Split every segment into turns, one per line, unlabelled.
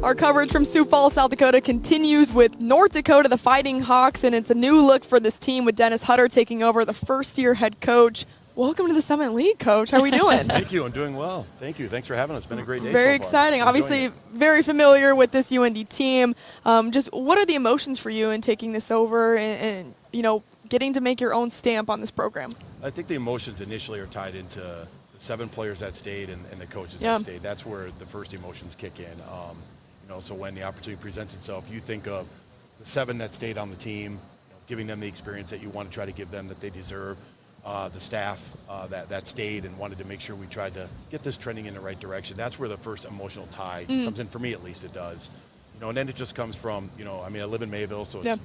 Our coverage from Sioux Falls, South Dakota continues with North Dakota, the Fighting Hawks, and it's a new look for this team with Dennis Hutter taking over the first-year head coach. Welcome to the Summit League, Coach. How are we doing?
Thank you. I'm doing well. Thank you. Thanks for having us. It's been a great day
Very
so
exciting.
far.
Obviously, very familiar with this UND team. Just what are the emotions for you in taking this over and getting to make your own stamp on this program?
I think the emotions initially are tied into the 7 players that stayed and the coaches that stayed. That's where the first emotions kick in. So when the opportunity presents itself, you think of the 7 that stayed on the team, giving them the experience that you want to try to give them that they deserve. The staff that stayed and wanted to make sure we tried to get this trending in the right direction. That's where the first emotional tie comes in, for me at least it does. And then it just comes from, I live in Mayville, so it's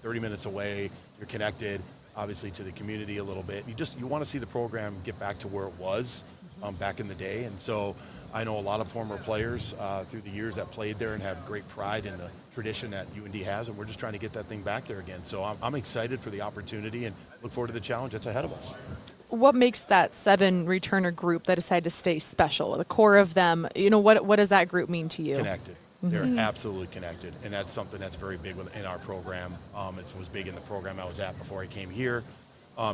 30 minutes away. You're connected, obviously, to the community a little bit. You want to see the program get back to where it was back in the day. And so I know a lot of former players through the years that played there and have great pride in the tradition that UND has, and we're just trying to get that thing back there again. So I'm excited for the opportunity and look forward to the challenge that's ahead of us.
What makes that 7 returner group that decided to stay special? The core of them, what does that group mean to you?
Connected. They're absolutely connected, and that's something that's very big in our program. It was big in the program I was at before I came here.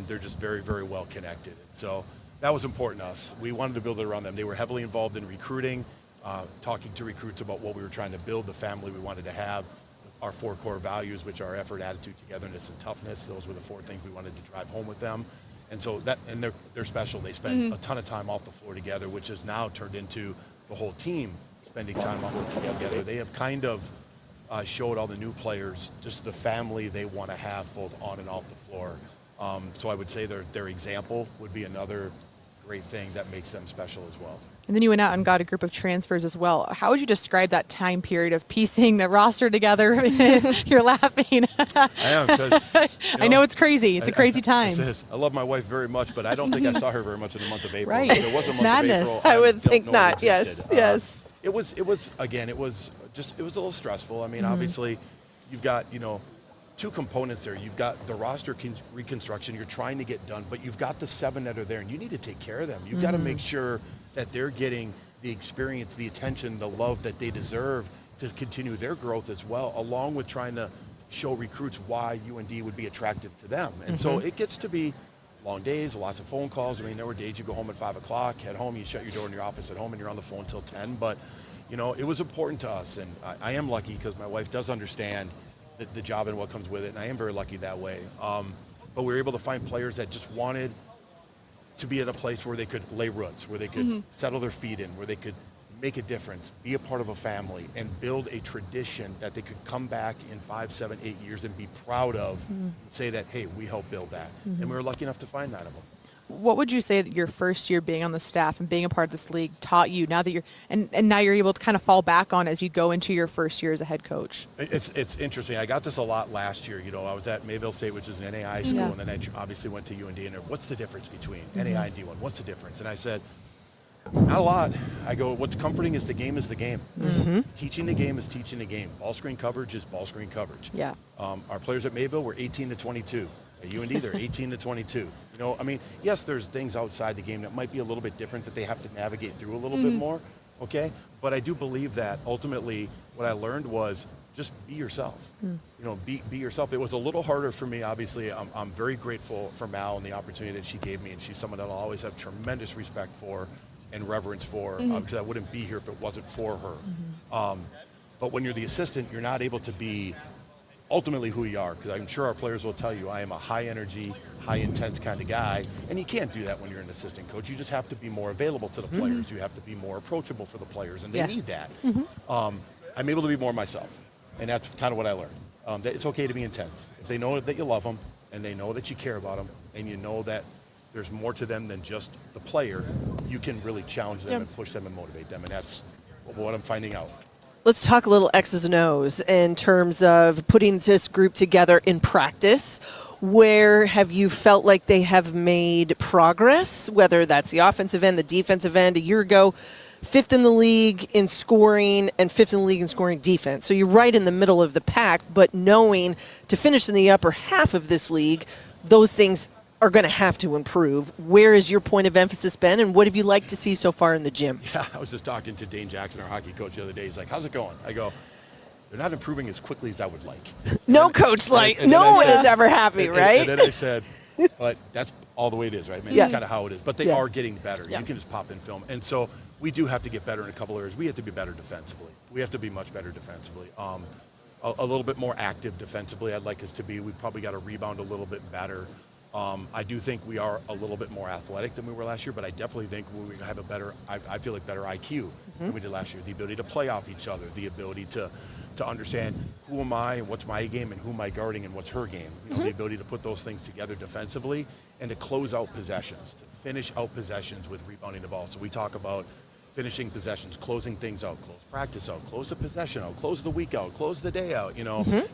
They're just very, very well connected. So that was important to us. We wanted to build it around them. They were heavily involved in recruiting, talking to recruits about what we were trying to build, the family we wanted to have, our 4 core values, which are effort, attitude, togetherness, and toughness. Those were the 4 things we wanted to drive home with them. And so they're special. They spend a ton of time off the floor together, which has now turned into the whole team spending time off the floor together. They have kind of showed all the new players just the family they want to have both on and off the floor. So I would say their example would be another great thing that makes them special as well.
And then you went out and got a group of transfers as well. How would you describe that time period of piecing the roster together? You're laughing.
I am, because
I know it's crazy. It's a crazy time.
I love my wife very much, but I don't think I saw her very much in the month of April.
Right.
If there was a month
Madness.
of April,
I would think
don't know it
not. Yes.
existed.
Yes.
It was a little stressful. Obviously, you've got 2 components there. You've got the roster reconstruction you're trying to get done, but you've got the 7 that are there, and you need to take care of them. You've got to make sure that they're getting the experience, the attention, the love that they deserve to continue their growth as well, along with trying to show recruits why UND would be attractive to them. And so it gets to be long days, lots of phone calls. There were days you go home at 5 o'clock, head home, you shut your door in your office at home, and you're on the phone until 10. But, it was important to us, and I am lucky because my wife does understand the job and what comes with it, and I am very lucky that way. But we were able to find players that just wanted to be at a place where they could lay roots, where they could settle their feet in, where they could make a difference, be a part of a family, and build a tradition that they could come back in 5, 7, 8 years and be proud of, and say that, hey, we helped build that. And we were lucky enough to find 9 of them.
What would you say that your first year being on the staff and being a part of this league taught you now that you're and now you're able to kind of fall back on as you go into your first year as a head coach?
It's interesting. I got this a lot last year. I was at Mayville State, which is an NAI school, and then I obviously went to UND. And what's the difference between NAI and D1? What's the difference? And I said, not a lot. I go, what's comforting is the game is the game. Teaching the game is teaching the game. Ball screen coverage is ball screen coverage.
Yeah.
Our players at Mayville were 18 to 22. At UND, they're 18 to 22. Yes, there's things outside the game that might be a little bit different that they have to navigate through a little bit more, okay? But I do believe that ultimately what I learned was just be yourself. Be yourself. It was a little harder for me, obviously. I'm very grateful for Mal and the opportunity that she gave me, and she's someone that I'll always have tremendous respect for and reverence for, because I wouldn't be here if it wasn't for her. But when you're the assistant, you're not able to be ultimately who you are, because I'm sure our players will tell you I am a high energy, high intense kind of guy, and you can't do that when you're an assistant coach. You just have to be more available to the players. You have to be more approachable for the players, and they need that. I'm able to be more myself, and that's kind of what I learned. That it's okay to be intense. If they know that you love them, and they know that you care about them, and you know that there's more to them than just the player, you can really challenge them and push them and motivate them, and that's what I'm finding out.
Let's talk a little X's and O's in terms of putting this group together in practice. Where have you felt like they have made progress, whether that's the offensive end, the defensive end? A year ago, 5th in the league in scoring and 5th in the league in scoring defense. So you're right in the middle of the pack, but knowing to finish in the upper half of this league, those things are going to have to improve. Where has your point of emphasis been, and what have you liked to see so far in the gym?
Yeah, I was just talking to Dane Jackson, our hockey coach, the other day. He's like, how's it going? I go, they're not improving as quickly as I would like.
No coach no one is ever happy, right?
And then I said, but that's all the way it is, right? I mean,
Yeah.
That's kind of how it is. But they
Yeah.
are getting better.
Yeah.
You can just pop in film. And so we do have to get better in a couple areas. We have to be better defensively. We have to be much better defensively. A little bit more active defensively, I'd like us to be. We probably got to rebound a little bit better. I do think we are a little bit more athletic than we were last year, but I definitely think we have a better, I feel like better IQ than we did last year. The ability to play off each other, the ability to understand who am I and what's my game and who am I guarding and what's her game. You know, the ability to put those things together defensively and to close out possessions, to finish out possessions with rebounding the ball. So we talk about finishing possessions, closing things out, close practice out, close the possession out, close the week out, close the day out,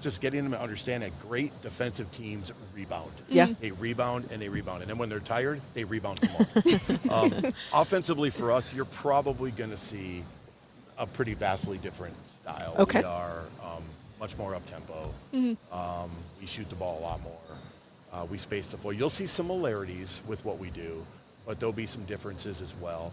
just getting them to understand that great defensive teams rebound.
Yeah.
They rebound and they rebound. And then when they're tired, they rebound some more. Offensively for us, you're probably going to see a pretty vastly different style.
Okay.
We are much more up-tempo. We shoot the ball a lot more. We space the floor. You'll see similarities with what we do, but there'll be some differences as well.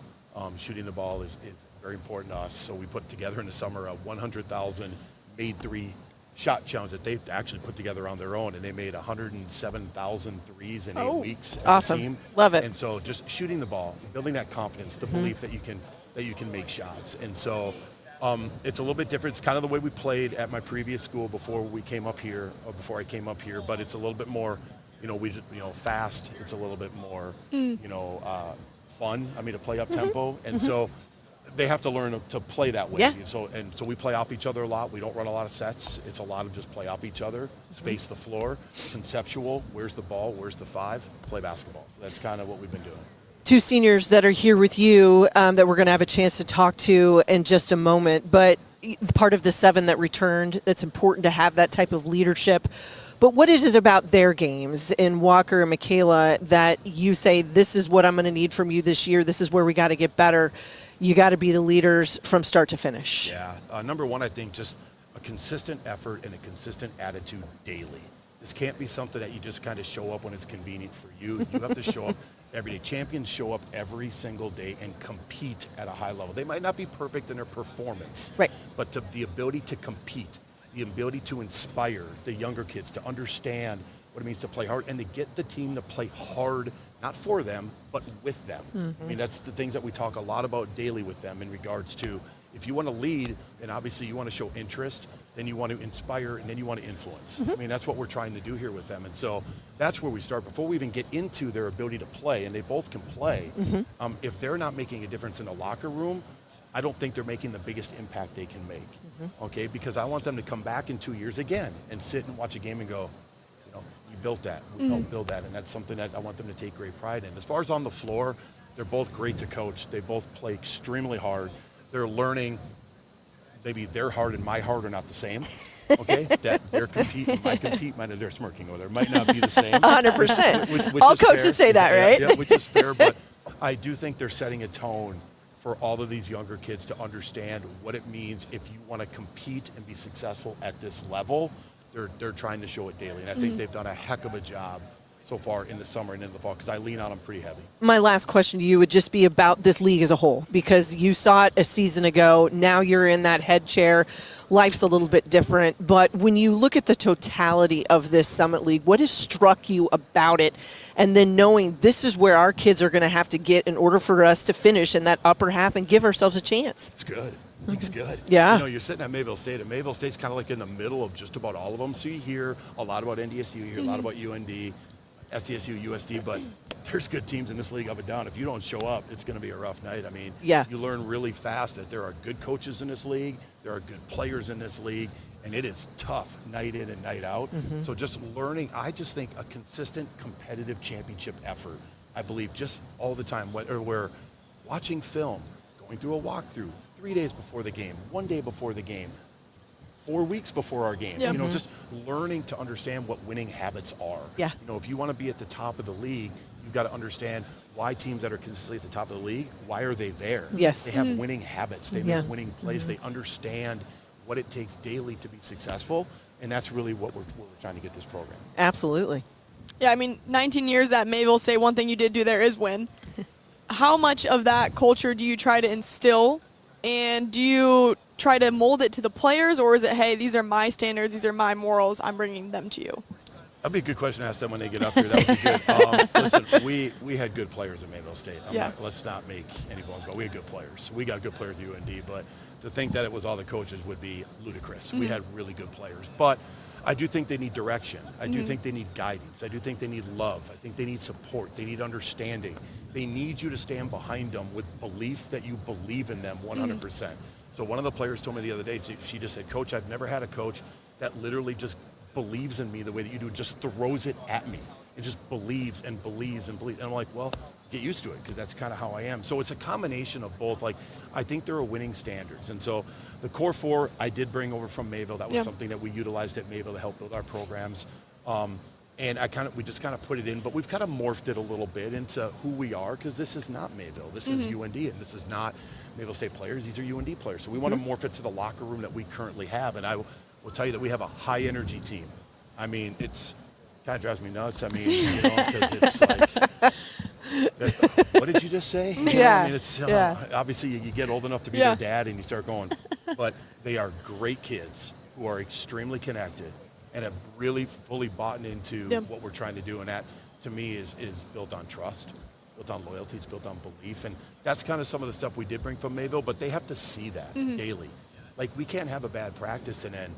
Shooting the ball is very important to us. So we put together in the summer a 100,000 made three shot challenge that they've actually put together on their own, and they made 107,000 threes in 8 weeks as
awesome.
a team.
Love it.
And so just shooting the ball, building that confidence, the belief that you can make shots. And so it's a little bit different. It's kind of the way we played at my previous school before we came up here, or before I came up here, but it's a little bit more, fast. It's a little bit more, fun. I mean, to play up tempo, and so they have to learn to play that way.
Yeah.
And so we play off each other a lot. We don't run a lot of sets. It's a lot of just play off each other, space the floor, conceptual. Where's the ball? Where's the five? Play basketball. So that's kind of what we've been doing.
Two seniors that are here with you that we're going to have a chance to talk to in just a moment, but part of the 7 that returned, that's important to have that type of leadership. But what is it about their games in Walker and Michaela that you say, this is what I'm going to need from you this year, this is where we got to get better? You got to be the leaders from start to finish.
Yeah. Number one, I think just a consistent effort and a consistent attitude daily. This can't be something that you just kind of show up when it's convenient for you. You have to show up every day. Champions show up every single day and compete at a high level. They might not be perfect in their performance,
right,
but the ability to compete, the ability to inspire the younger kids to understand what it means to play hard and to get the team to play hard, not for them, but with them. I mean, that's the things that we talk a lot about daily with them in regards to, if you want to lead, then obviously you want to show interest, then you want to inspire, and then you want to influence. I mean, that's what we're trying to do here with them. And so that's where we start. Before we even get into their ability to play, and they both can play, if they're not making a difference in the locker room, I don't think they're making the biggest impact they can make, okay? Because I want them to come back in 2 years again and sit and watch a game and go, we built that, we helped build that, and that's something that I want them to take great pride in. As far as on the floor, they're both great to coach. They both play extremely hard. They're learning, maybe their heart and my heart are not the same, okay? That they're competing, they're smirking over there, might not be the same.
100%.
Which
All
is
coaches
fair.
say that, right?
Yeah, which is fair, but I do think they're setting a tone for all of these younger kids to understand what it means if you want to compete and be successful at this level. They're trying to show it daily, and I think they've done a heck of a job so far in the summer and in the fall, because I lean on them pretty heavy.
My last question to you would just be about this league as a whole, because you saw it a season ago. Now you're in that head chair. Life's a little bit different. But when you look at the totality of this Summit League, what has struck you about it? And then knowing this is where our kids are going to have to get in order for us to finish in that upper half and give ourselves a chance.
It's good. League's good.
Yeah.
You're sitting at Mayville State, and Mayville State's kind of like in the middle of just about all of them. So you hear a lot about NDSU, you hear a lot about UND, SDSU, USD, but there's good teams in this league up and down. If you don't show up, it's going to be a rough night. I mean, you learn really fast that there are good coaches in this league, there are good players in this league, and it is tough night in and night out. So just learning, I just think a consistent competitive championship effort, I believe, just all the time, whether we're watching film, going through a walkthrough, 3 days before the game, 1 day before the game, 4 weeks before our game, just learning to understand what winning habits are. If you want to be at the top of the league, you've got to understand why teams that are consistently at the top of the league, why are they there?
Yes.
They have winning habits. They make winning plays. They understand what it takes daily to be successful, and that's really what we're trying to get this program.
Absolutely.
Yeah, I mean, 19 years at Mayville State, one thing you did do there is win. How much of that culture do you try to instill, and do you try to mold it to the players, or is it, hey, these are my standards, these are my morals, I'm bringing them to you?
That'd be a good question to ask them when they get up here. That would be good. Listen, we had good players at Mayville State. Let's not make any bones, but we had good players. We got good players at UND, but to think that it was all the coaches would be ludicrous. We had really good players. But I do think they need direction. I do think they need guidance. I do think they need love. I think they need support. They need understanding. They need you to stand behind them with belief that you believe in them 100%. So one of the players told me the other day, she just said, Coach, I've never had a coach that literally just believes in me the way that you do, just throws it at me. It just believes and believes and believes. And I'm like, well, get used to it, because that's kind of how I am. So it's a combination of both. Like, I think there are winning standards. And so the core four I did bring over from Mayville. That was something that we utilized at Mayville to help build our programs. And we just kind of put it in, but we've kind of morphed it a little bit into who we are, because this is not Mayville. This is UND, and this is not Mayville State players. These are UND players. So we want to morph it to the locker room that we currently have. And I will tell you that we have a high energy team. I mean, it's kind of drives me nuts. I mean, because it's like, what did you just say? I mean, it's obviously you get old enough to be their dad and you start going, but they are great kids who are extremely connected and have really fully bought into what we're trying to do. And that, to me, is built on trust, built on loyalty, it's built on belief. And that's kind of some of the stuff we did bring from Mayville, but they have to see that daily. Like, we can't have a bad practice and then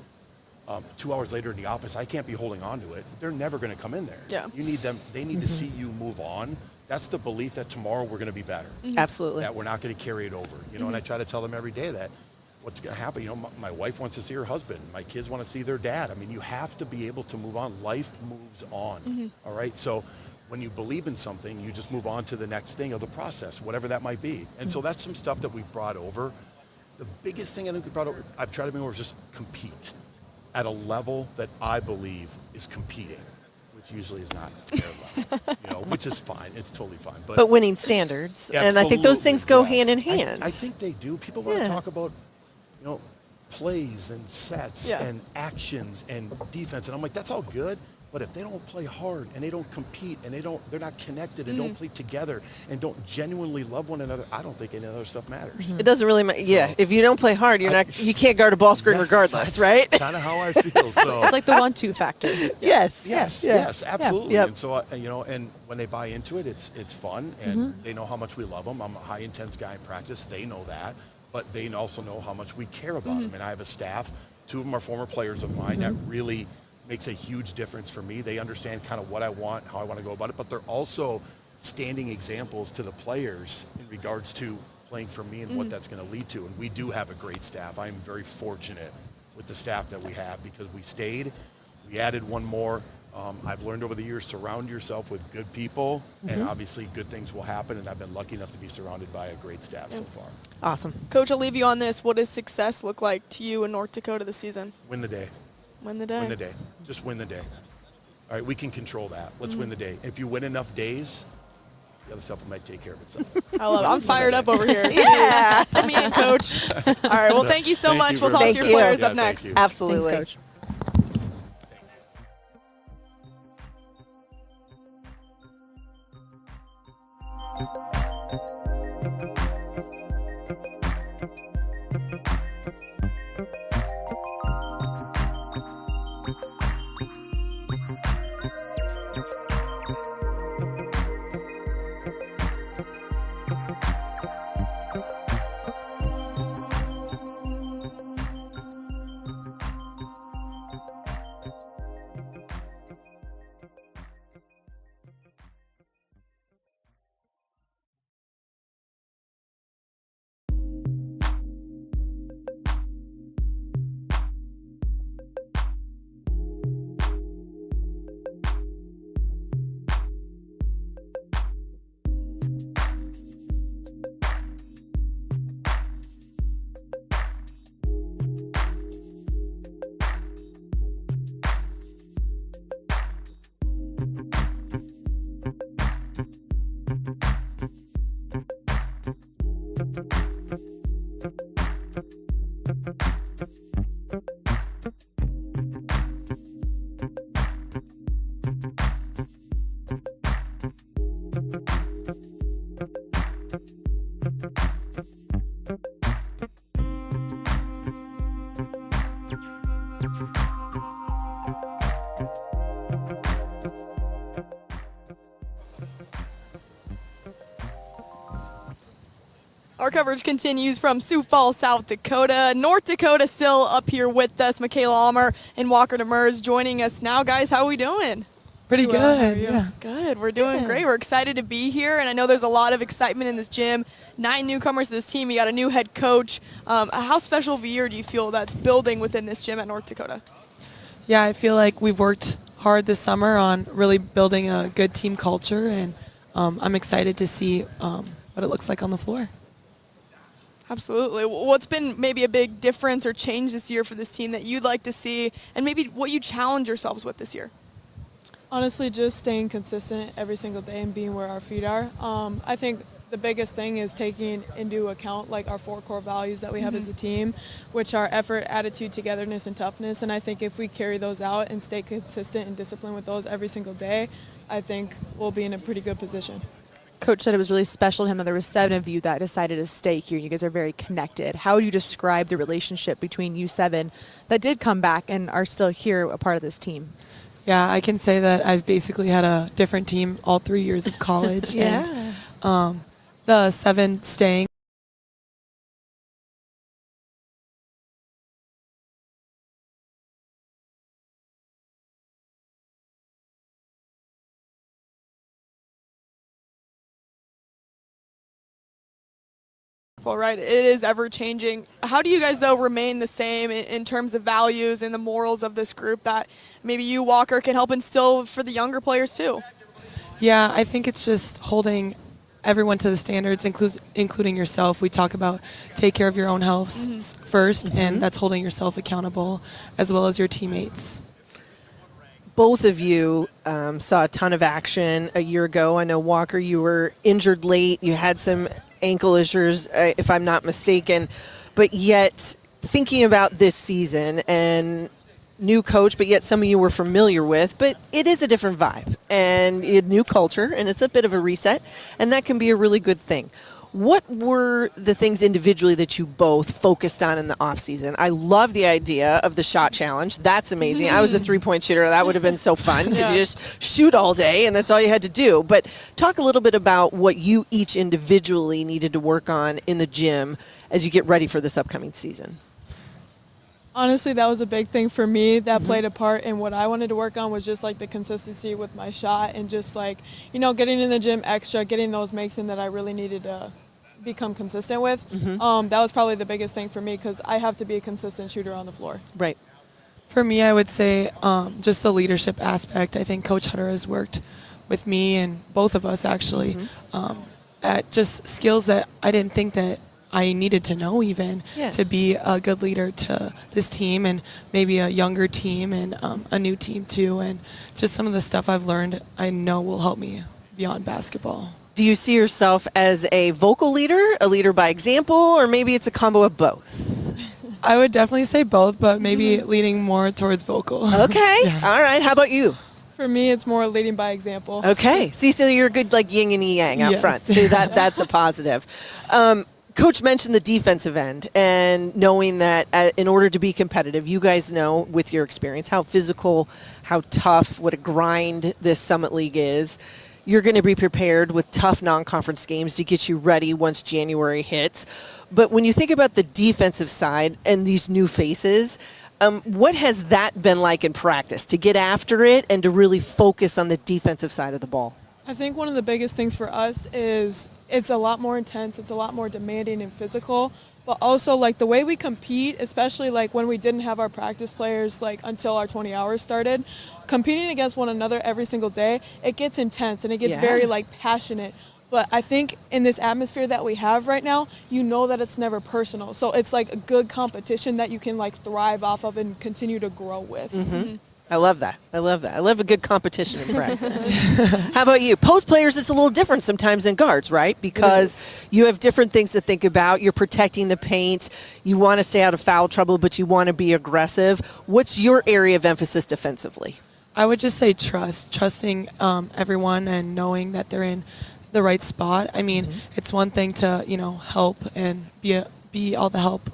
2 hours later in the office, I can't be holding on to it. They're never going to come in there.
Yeah.
You need them. They need to see you move on. That's the belief that tomorrow we're going to be better.
Absolutely.
That we're not going to carry it over. And I try to tell them every day that what's going to happen. My wife wants to see her husband. My kids want to see their dad. I mean, you have to be able to move on. Life moves on. All right. So when you believe in something, you just move on to the next thing of the process, whatever that might be. And so that's some stuff that we've brought over. The biggest thing I think we brought over, I've tried to bring over, is just compete at a level that I believe is competing, which usually is not their level, which is fine. It's totally fine.
But winning standards. And I think those things go hand in hand.
I think they do. People want to talk about, plays and sets and actions and defense. And I'm like, that's all good. But if they don't play hard and they don't compete and they're not connected and don't play together and don't genuinely love one another, I don't think any other stuff matters.
It doesn't really matter. So, if you don't play hard, you can't guard a ball screen regardless, right?
Kind of how I feel. So
it's like the 1-2 factor.
Yes, absolutely.
Yep.
And so and when they buy into it, it's fun, and they know how much we love them. I'm a high intense guy in practice. They know that, but they also know how much we care about them. And I have a staff. 2 of them are former players of mine that really makes a huge difference for me. They understand kind of what I want, how I want to go about it, but they're also standing examples to the players in regards to playing for me and what that's going to lead to. And we do have a great staff. I'm very fortunate with the staff that we have, because we stayed. We added one more. I've learned over the years, surround yourself with good people, and obviously good things will happen, and I've been lucky enough to be surrounded by a great staff so far.
Awesome.
Coach, I'll leave you on this. What does success look like to you in North Dakota this season?
Win the day.
Win the day.
Win the day. Just win the day. All right, we can control that. Let's win the day. If you win enough days, the other stuff might take care of itself.
I love it. I'm fired up over here. Put me in, Coach. All right, well, thank you so much. We'll talk to your players up next.
Absolutely.
Thanks, Coach.
Our coverage continues from Sioux Falls, South Dakota. North Dakota still up here with us. Michaela Almer and Walker Demers joining us now. Guys, how are we doing?
Pretty good, yeah.
Good. We're doing great. We're excited to be here, and I know there's a lot of excitement in this gym. 9 newcomers to this team. You got a new head coach. How special of a year do you feel that's building within this gym at North Dakota?
Yeah, I feel like we've worked hard this summer on really building a good team culture, and I'm excited to see what it looks like on the floor.
Absolutely. What's been maybe a big difference or change this year for this team that you'd like to see, and maybe what you challenge yourselves with this year?
Honestly, just staying consistent every single day and being where our feet are. I think the biggest thing is taking into account like our 4 core values that we have as a team, which are effort, attitude, togetherness, and toughness. And I think if we carry those out and stay consistent and disciplined with those every single day, I think we'll be in a pretty good position.
Coach said it was really special to him that there were 7 of you that decided to stay here. You guys are very connected. How would you describe the relationship between you 7 that did come back and are still here, a part of this team?
Yeah, I can say that I've basically had a different team all 3 years of college.
Yeah.
And the 7 staying.
Well, right, it is ever changing. How do you guys though remain the same in terms of values and the morals of this group that maybe you, Walker, can help instill for the younger players too?
Yeah, I think it's just holding everyone to the standards, including yourself. We talk about take care of your own health first, and that's holding yourself accountable as well as your teammates.
Both of you saw a ton of action a year ago. I know, Walker, you were injured late. You had some ankle issues, if I'm not mistaken. But yet, thinking about this season and new coach, but yet some of you were familiar with, but it is a different vibe and a new culture, and it's a bit of a reset, and that can be a really good thing. What were the things individually that you both focused on in the offseason? I love the idea of the shot challenge. That's amazing. I was a three-point shooter. That would have been so fun because you just shoot all day, and that's all you had to do. But talk a little bit about what you each individually needed to work on in the gym as you get ready for this upcoming season.
Honestly, that was a big thing for me that played a part in what I wanted to work on was just like the consistency with my shot and just like, you know, getting in the gym extra, getting those makes in that I really needed to become consistent with. That was probably the biggest thing for me because I have to be a consistent shooter on the floor.
Right.
For me, I would say just the leadership aspect. I think Coach Hutter has worked with me and both of us actually at just skills that I didn't think that I needed to know even to be a good leader to this team and maybe a younger team and a new team too. And just some of the stuff I've learned I know will help me beyond basketball.
Do you see yourself as a vocal leader, a leader by example, or maybe it's a combo of both?
I would definitely say both, but maybe leaning more towards vocal.
Okay. All right. How about you?
For me, it's more leading by example.
Okay. See, so you're a good like yin and yang out front. See, that's a positive. Coach mentioned the defensive end and knowing that in order to be competitive, you guys know with your experience how physical, how tough, what a grind this Summit League is. You're going to be prepared with tough non-conference games to get you ready once January hits. But when you think about the defensive side and these new faces, what has that been like in practice to get after it and to really focus on the defensive side of the ball?
I think one of the biggest things for us is it's a lot more intense, it's a lot more demanding and physical, but also like the way we compete, especially like when we didn't have our practice players like until our 20 hours started, competing against one another every single day, it gets intense and it gets very like passionate. But I think in this atmosphere that we have right now, you know that it's never personal. So it's like a good competition that you can like thrive off of and continue to grow with.
I love that. I love that. I love a good competition in practice. How about you? Post players, it's a little different sometimes than guards, right? Because you have different things to think about. You're protecting the paint. You want to stay out of foul trouble, but you want to be aggressive. What's your area of emphasis defensively?
I would just say trusting everyone and knowing that they're in the right spot. I mean, it's one thing to, help and be all the help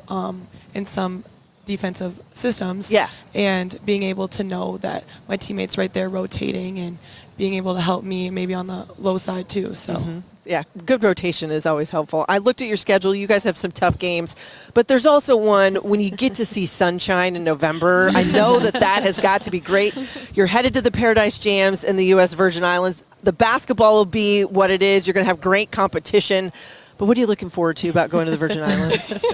in some defensive systems.
Yeah.
And being able to know that my teammates right there rotating and being able to help me maybe on the low side too. So.
Yeah, good rotation is always helpful. I looked at your schedule. You guys have some tough games, but there's also one when you get to see sunshine in November. I know that has got to be great. You're headed to the Paradise Jams in the U.S. Virgin Islands. The basketball will be what it is. You're going to have great competition. But what are you looking forward to about going to the Virgin Islands?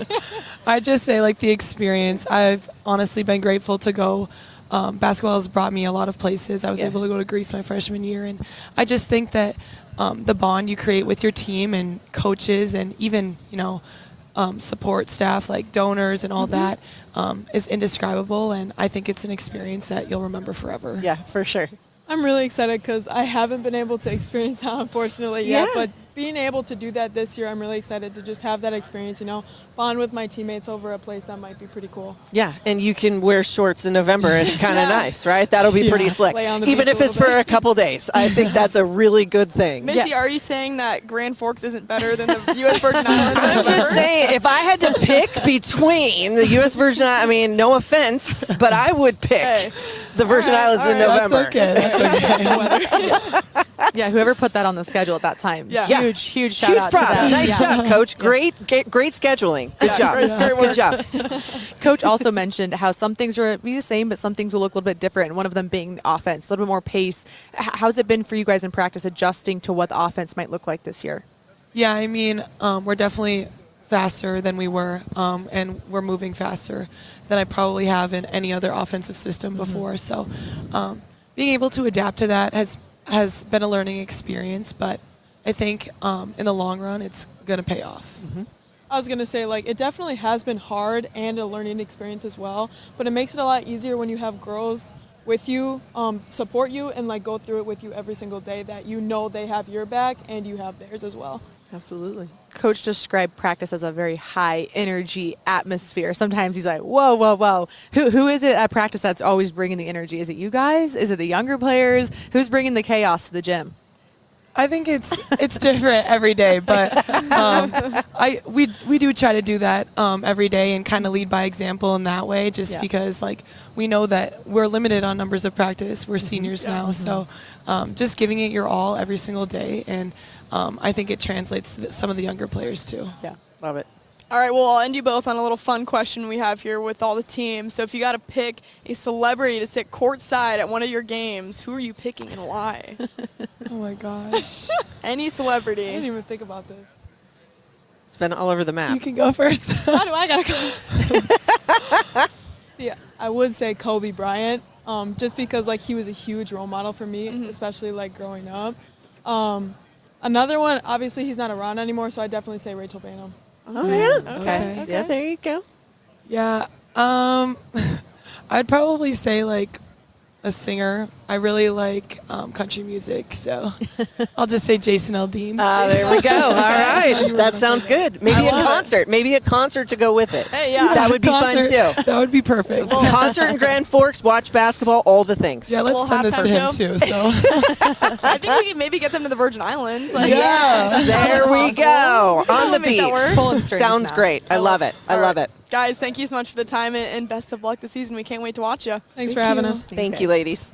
I just say, like, the experience. I've honestly been grateful to go. Basketball has brought me a lot of places. I was able to go to Greece my freshman year, and I just think that the bond you create with your team and coaches and even, support staff like donors and all that is indescribable, and I think it's an experience that you'll remember forever.
Yeah, for sure.
I'm really excited because I haven't been able to experience that, unfortunately, yet. But being able to do that this year, I'm really excited to just have that experience, bond with my teammates over a place that might be pretty cool.
Yeah, and you can wear shorts in November. It's kind of nice, right? That'll be pretty slick.
Lay on the
Even
beach
if
a
it's
little
for a couple days. I think that's a really good thing.
Missy, are you saying that Grand Forks isn't better than the U.S. Virgin Islands?
I'm just saying, if I had to pick between the U.S. Virgin Islands, no offense, but I would pick the Virgin Islands in November.
That's okay.
Yeah, whoever put that on the schedule at that time.
Yeah.
Huge shout
Huge
out
props.
to them.
Nice job, Coach. Great scheduling. Good job. Good job.
Coach also mentioned how some things will be the same, but some things will look a little bit different. And one of them being the offense, a little bit more pace. How's it been for you guys in practice adjusting to what the offense might look like this year?
Yeah, I mean, we're definitely faster than we were, and we're moving faster than I probably have in any other offensive system before. So being able to adapt to that has been a learning experience, but I think in the long run, it's going to pay off.
I was going to say, it definitely has been hard and a learning experience as well, but it makes it a lot easier when you have girls with you, support you, and, go through it with you every single day, that they have your back and you have theirs as well.
Absolutely.
Coach described practice as a very high energy atmosphere. Sometimes he's like, whoa, whoa, whoa. Who is it at practice that's always bringing the energy? Is it you guys? Is it the younger players? Who's bringing the chaos to the gym?
I think it's different every day, but we do try to do that every day and kind of lead by example in that way, just because we know that we're limited on numbers of practice. We're seniors now, so just giving it your all every single day, and I think it translates to some of the younger players too.
Yeah,
love it.
All right, well, I'll end you both on a little fun question we have here with all the teams. So if you got to pick a celebrity to sit courtside at one of your games, who are you picking and why?
Oh, my gosh.
Any
I
celebrity.
didn't even think about this.
It's been all over the map.
You can go first.
How do I got to go? See, I would say Kobe Bryant, just because, he was a huge role model for me, especially, growing up. Another one, obviously, he's not around anymore, so I'd definitely say Rachel Banham.
Oh, yeah.
Okay.
Yeah, there you go.
Yeah. I'd probably say a singer. I really like country music, so I'll just say Jason Aldean.
There we go. All right. That sounds good. Maybe a concert. Maybe a concert to go with it.
Hey, yeah.
That would be fun, too.
That would be perfect.
Concert in Grand Forks, watch basketball, all the things.
Yeah, let's
Little
send this to him,
halftime
too. So.
I think we could maybe get them to the Virgin Islands.
Yeah.
There we go. On the
make that work.
beach.
Pulling strings
Sounds
now.
great. I love it. I love it.
Guys, thank you so much for the time and best of luck this season. We can't wait to watch you.
Thanks for having us.
Thank you, ladies.